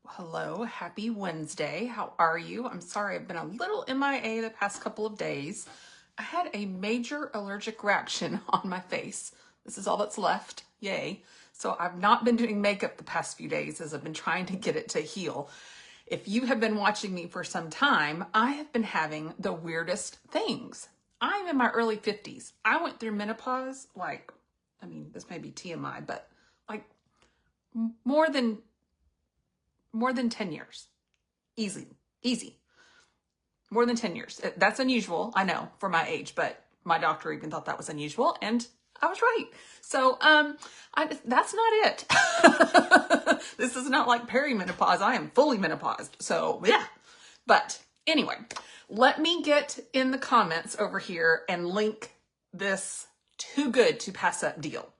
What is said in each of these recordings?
Hello, happy Wednesday. How are you? I'm sorry I've been a little MIA the past couple of days. I had a major allergic reaction on my face. This is all that's left. Yay. So I've not been doing makeup the past few days as I've been trying to get it to heal. If you have been watching me for some time, I have been having the weirdest things. I'm in my early 50s. I went through menopause this may be TMI, but like more than 10 years. Easy. More than 10 years. That's unusual, I know, for my age, but my doctor even thought that was unusual, and I was right. So, that's not it. This is not like perimenopause. I am fully menopaused. So, yeah. But anyway, let me get in the comments over here and link this Too Good to Pass Up deal.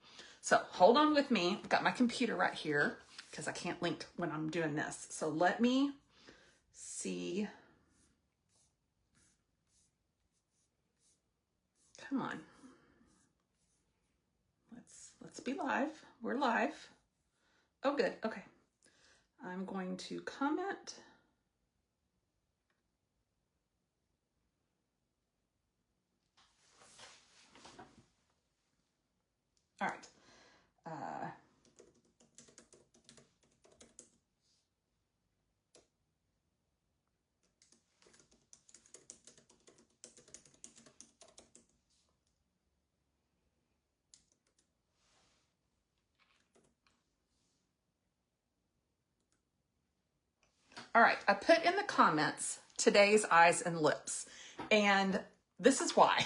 So, hold on with me. I've got my computer right here because I can't link when I'm doing this. So, let me see. Come on. Let's be live. We're live. Oh, good. Okay. I'm going to comment. All right. All right, I put in the comments today's eyes and lips, and this is why.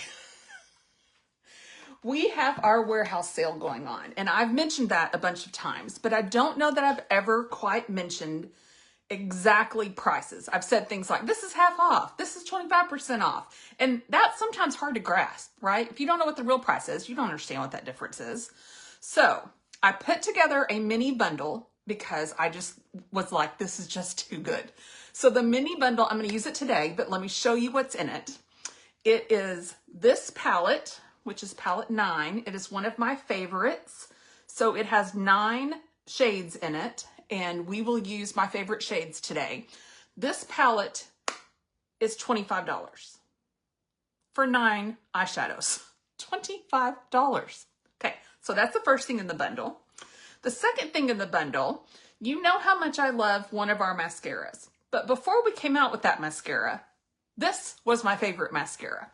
We have our warehouse sale going on, and I've mentioned that a bunch of times, but I don't know that I've ever quite mentioned exactly prices. I've said things like, this is half off, this is 25% off, and that's sometimes hard to grasp, right? If you don't know what the real price is, you don't understand what that difference is. So I put together a mini bundle because I just was like, this is just too good. So the mini bundle, I'm going to use it today, but let me show you what's in it. It is this palette, which is palette 9. It is one of my favorites. So it has 9 shades in it, and we will use my favorite shades today. This palette is $25 for 9 eyeshadows. $25. Okay, so that's the first thing in the bundle. The second thing in the bundle, you know how much I love one of our mascaras. But before we came out with that mascara, this was my favorite mascara.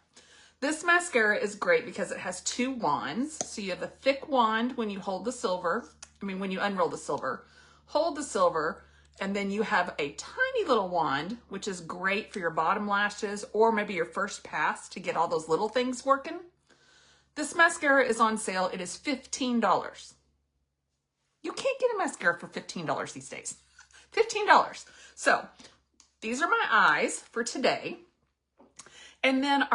This mascara is great because it has 2 wands. So you have a thick wand when you hold the silver. When you unroll the silver, hold the silver, and then you have a tiny little wand, which is great for your bottom lashes or maybe your first pass to get all those little things working. This mascara is on sale. It is $15. You can't get a mascara for $15 these days. $15. So these are my eyes for today. And then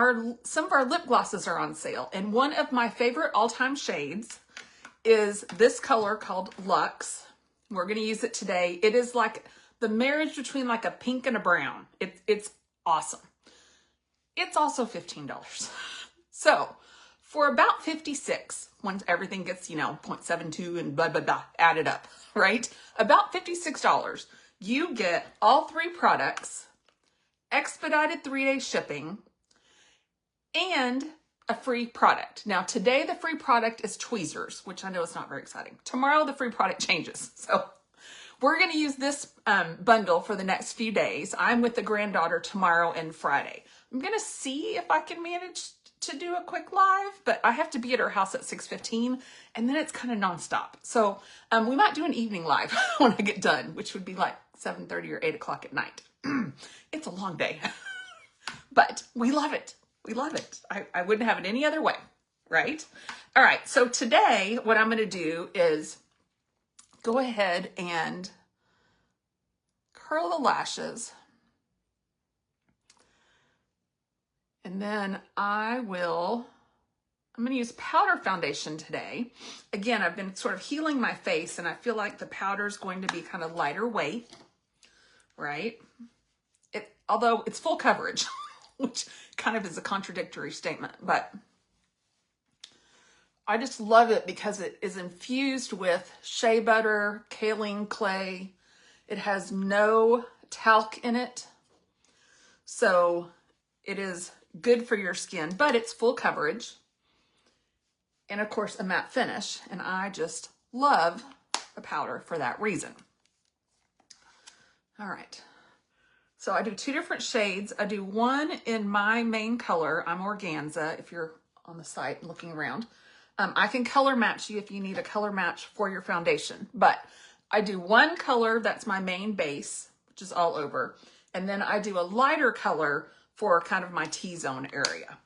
some of our lip glosses are on sale. And one of my favorite all-time shades is this color called Luxe. We're going to use it today. It is like the marriage between like a pink and a brown. It's awesome. It's also $15. So for about $56, once everything gets, 0.72 and blah, blah, blah, added up, right? About $56, you get all 3 products, expedited 3-day shipping, and a free product. Now, today the free product is tweezers, which I know is not very exciting. Tomorrow the free product changes. So we're going to use this bundle for the next few days. I'm with the granddaughter tomorrow and Friday. I'm going to see if I can manage to do a quick live, but I have to be at her house at 6:15, and then it's kind of nonstop. So we might do an evening live when I get done, which would be like 7:30 or 8 o'clock at night. It's a long day, but we love it. We love it. I wouldn't have it any other way, right? All right, so today what I'm going to do is go ahead and curl the lashes. And then I'm going to use powder foundation today. Again, I've been sort of healing my face, and I feel like the powder is going to be kind of lighter weight, right? Although it's full coverage, which kind of is a contradictory statement, but I just love it because it is infused with shea butter, kaolin clay. It has no talc in it, so it is good for your skin, but it's full coverage. And of course, a matte finish. And I just love a powder for that reason. All right. So I do 2 different shades. I do one in my main color. I'm organza, if you're on the site looking around. I can color match you if you need a color match for your foundation. But I do one color that's my main base, which is all over. And then I do a lighter color for kind of my T-zone area.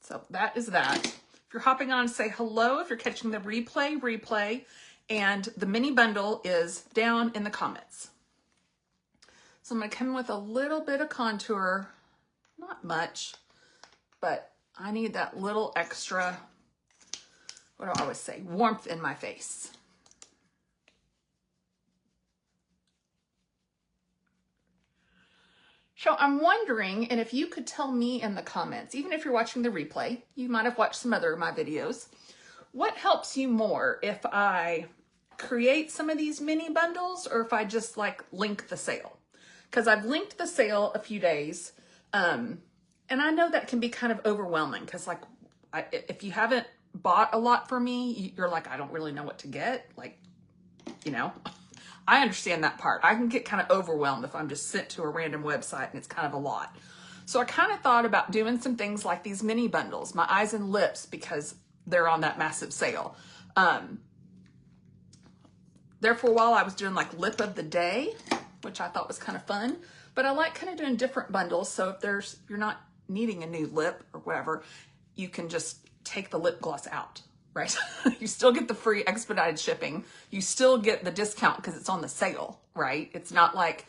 So that is that. If you're hopping on, say hello. If you're catching the replay. And the mini bundle is down in the comments. So I'm going to come in with a little bit of contour, not much, but I need that little extra, what do I always say, warmth in my face. So I'm wondering, and if you could tell me in the comments, even if you're watching the replay, you might have watched some other of my videos, what helps you more, if I create some of these mini bundles or if I just like link the sale? Because I've linked the sale a few days, and I know that can be kind of overwhelming because like if you haven't bought a lot from me, you're like, I don't really know what to get. Like, you know, I understand that part. I can get kind of overwhelmed if I'm just sent to a random website and it's kind of a lot. So I kind of thought about doing some things like these mini bundles, my eyes and lips, because they're on that massive sale. Therefore, while I was doing like lip of the day, which I thought was kind of fun, but I like kind of doing different bundles. So if you're not needing a new lip or whatever, you can just take the lip gloss out, right? You still get the free expedited shipping. You still get the discount because it's on the sale, right? It's not like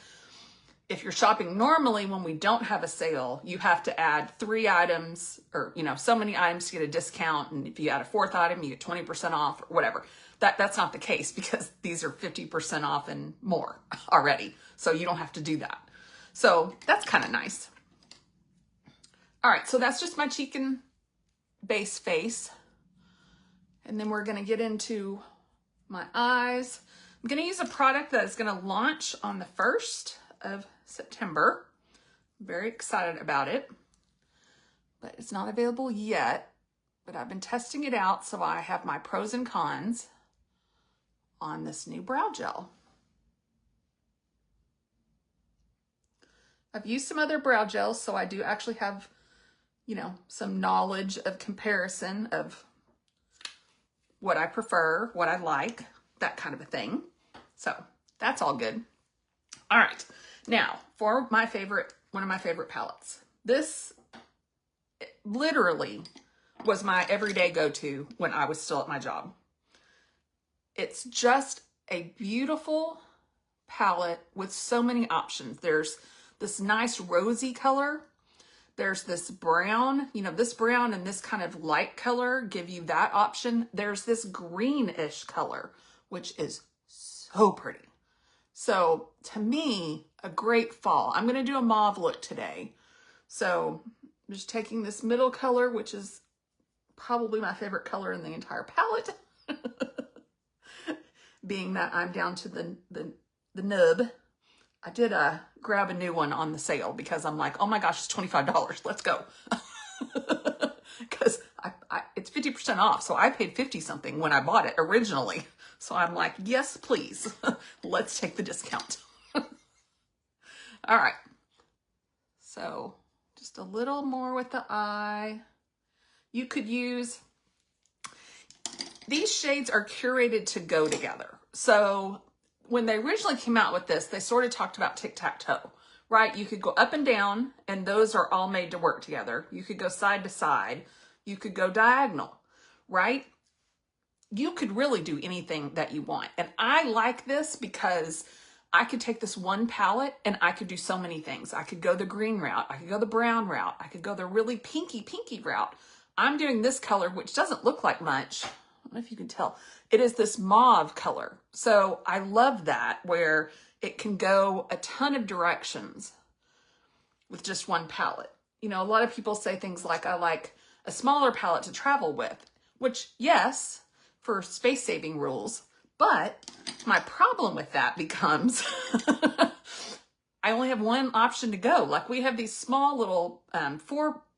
if you're shopping normally when we don't have a sale, you have to add 3 items or, you know, so many items to get a discount. And if you add a 4th item, you get 20% off or whatever. That's not the case because these are 50% off and more already. So you don't have to do that. So that's kind of nice. All right, so that's just my cheek and base face. And then we're gonna get into my eyes. I'm gonna use a product that is gonna launch on the 1st of September. I'm very excited about it, but it's not available yet, but I've been testing it out. So I have my pros and cons on this new brow gel. I've used some other brow gels, so I do actually have, you know, some knowledge of comparison of what I prefer, what I like, that kind of a thing. So that's all good. All right, now for my favorite, one of my favorite palettes. This literally was my everyday go-to when I was still at my job. It's just a beautiful palette with so many options. There's this nice rosy color. There's this brown, you know, this brown and this kind of light color give you that option. There's this greenish color, which is so pretty. So to me, a great fall. I'm going to do a mauve look today. So I'm just taking this middle color, which is probably my favorite color in the entire palette. Being that I'm down to the nub. I did grab a new one on the sale because I'm like, oh my gosh, it's $25. Let's go. Because it's 50% off. So I paid 50 something when I bought it originally. So I'm like, yes, please. Let's take the discount. All right. So just a little more with the eye. You could use, these shades are curated to go together. So when they originally came out with this, they sort of talked about tic-tac-toe, right? You could go up and down, and those are all made to work together. You could go side to side. You could go diagonal, right? You could really do anything that you want. And I like this because I could take this one palette and I could do so many things. I could go the green route. I could go the brown route. I could go the really pinky route. I'm doing this color, which doesn't look like much. I don't know if you can tell. It is this mauve color. So I love that, where it can go a ton of directions with just one palette. You know, a lot of people say things like, I like a smaller palette to travel with, which yes, for space saving rules, But my problem with that becomes I only have one option to go. Like we have these small little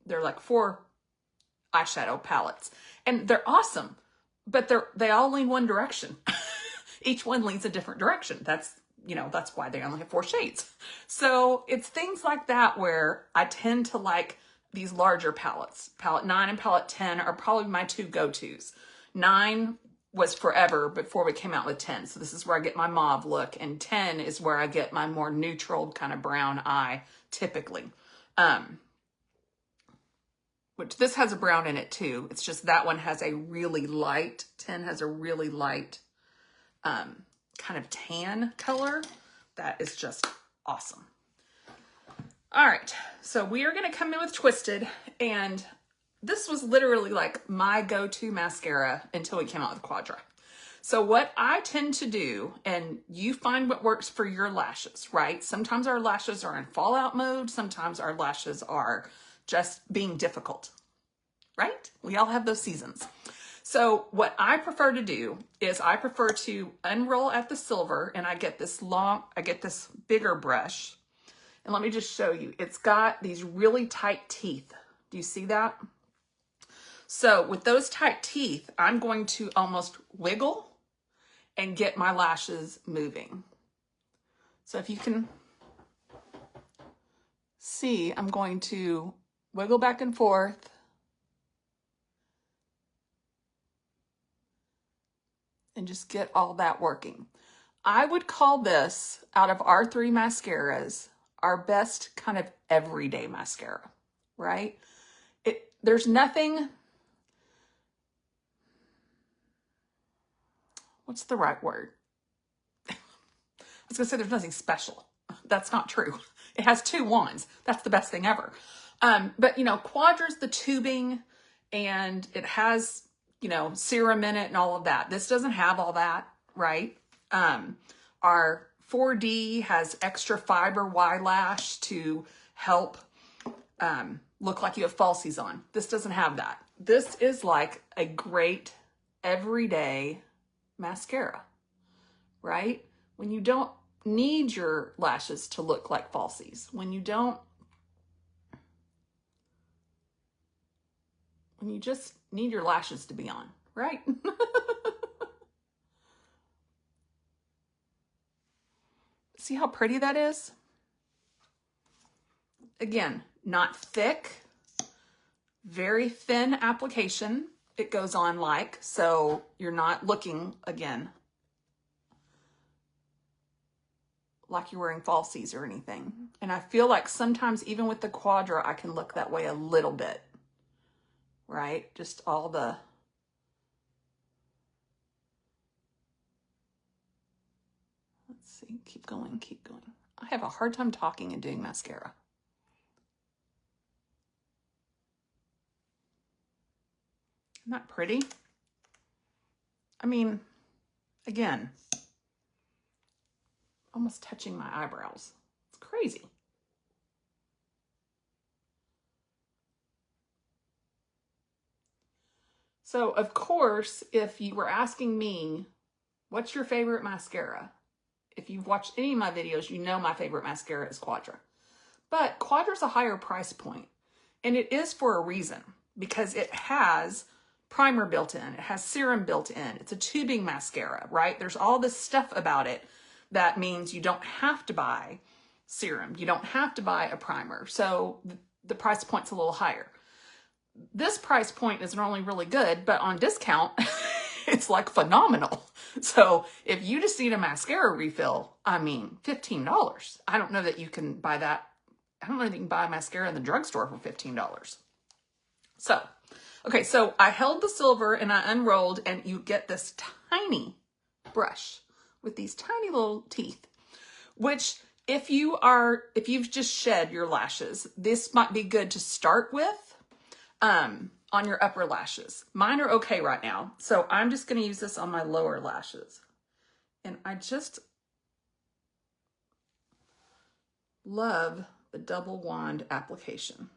they're like 4 eyeshadow palettes, and they're awesome, but they all lean one direction. Each one leans a different direction. That's why they only have 4 shades. So it's things like that where I tend to like these larger palettes. Palette 9 and palette 10 are probably my 2 go-tos. 9 was forever before we came out with 10. So this is where I get my mauve look, and 10 is where I get my more neutral kind of brown eye typically. Which this has a brown in it too. It's just that one has a really light, 10 has a really light kind of tan color. That is just awesome. All right, so we are gonna come in with Twisted, and this was literally like my go-to mascara until we came out with Quadra. So what I tend to do, and you find what works for your lashes, right? Sometimes our lashes are in fallout mode. Sometimes our lashes are just being difficult, right? We all have those seasons. So what I prefer to do is I prefer to unroll at the silver, and I get this bigger brush. And let me just show you. It's got these really tight teeth. Do you see that? So with those tight teeth, I'm going to almost wiggle and get my lashes moving. So if you can see, I'm going to wiggle back and forth. And just get all that working. I would call this, out of our 3 mascaras, our best kind of everyday mascara, right? There's nothing, what's the right word? I was gonna say there's nothing special. That's not true. It has 2 wands. That's the best thing ever. But Quadra's the tubing, and it has, serum in it and all of that. This doesn't have all that, right? Our 4D has extra fiber Y-lash to help look like you have falsies on. This doesn't have that. This is like a great everyday mascara, right? When you don't need your lashes to look like falsies, when you just need your lashes to be on, right? See how pretty that is? Again, not thick, very thin application. It goes on like, so you're not looking, again, like you're wearing falsies or anything. And I feel like sometimes even with the Quadra, I can look that way a little bit, right? Just all the, let's see, keep going, keep going. I have a hard time talking and doing mascara. Isn't that pretty? I mean, again, almost touching my eyebrows. It's crazy. So, of course, if you were asking me, what's your favorite mascara? If you've watched any of my videos, you know my favorite mascara is Quadra. But Quadra's a higher price point, and it is for a reason, because it has primer built in, it has serum built in, it's a tubing mascara, right? There's all this stuff about it that means you don't have to buy serum, you don't have to buy a primer, so the price point's a little higher. This price point is normally really good, but on discount, it's like phenomenal. So if you just need a mascara refill, I mean, $15. I don't know that you can buy that. I don't know that you can buy a mascara in the drugstore for $15. So, okay, so I held the silver and I unrolled, and you get this tiny brush with these tiny little teeth, which if you've just shed your lashes, this might be good to start with on your upper lashes. Mine are okay right now, so I'm just going to use this on my lower lashes. And I just love the double wand application.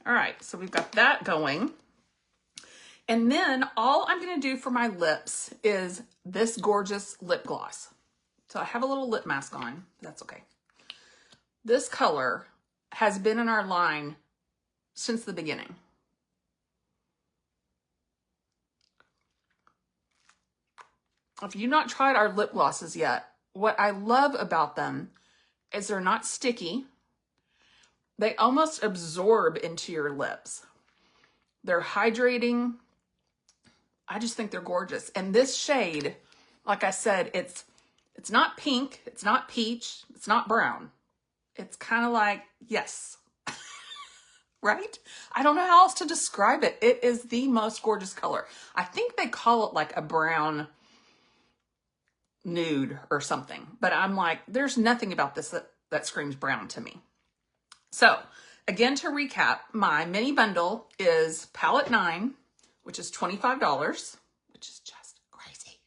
All right, so we've got that going. And then all I'm going to do for my lips is this gorgeous lip gloss. So I have a little lip mask on. That's okay. This color has been in our line since the beginning. If you've not tried our lip glosses yet, what I love about them is they're not sticky. They almost absorb into your lips. They're hydrating. I just think they're gorgeous. And this shade, like I said, it's not pink, it's not peach, it's not brown. It's kind of like, yes, right? I don't know how else to describe it. It is the most gorgeous color. I think they call it like a brown nude or something, but I'm like, there's nothing about this that screams brown to me. So again, to recap, my mini bundle is palette 9, which is $25, which is just crazy.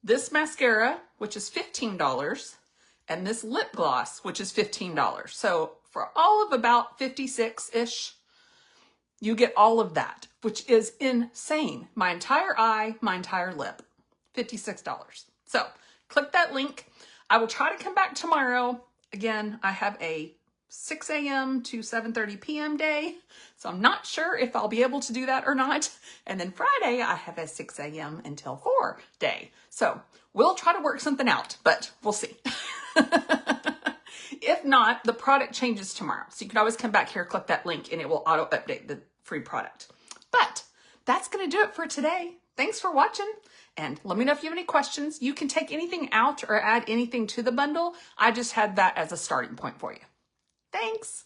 This mascara, which is $15, and this lip gloss, which is $15. So for all of about 56-ish, you get all of that, which is insane. My entire eye, my entire lip, $56. So click that link. I will try to come back tomorrow. Again, I have a 6 a.m. to 7:30 p.m. day, so I'm not sure if I'll be able to do that or not. And then Friday, I have a 6 a.m. until 4 day. So we'll try to work something out, but we'll see. If not, the product changes tomorrow. So you can always come back here, click that link, and it will auto-update the free product. But that's going to do it for today. Thanks for watching. And let me know if you have any questions. You can take anything out or add anything to the bundle. I just had that as a starting point for you. Thanks.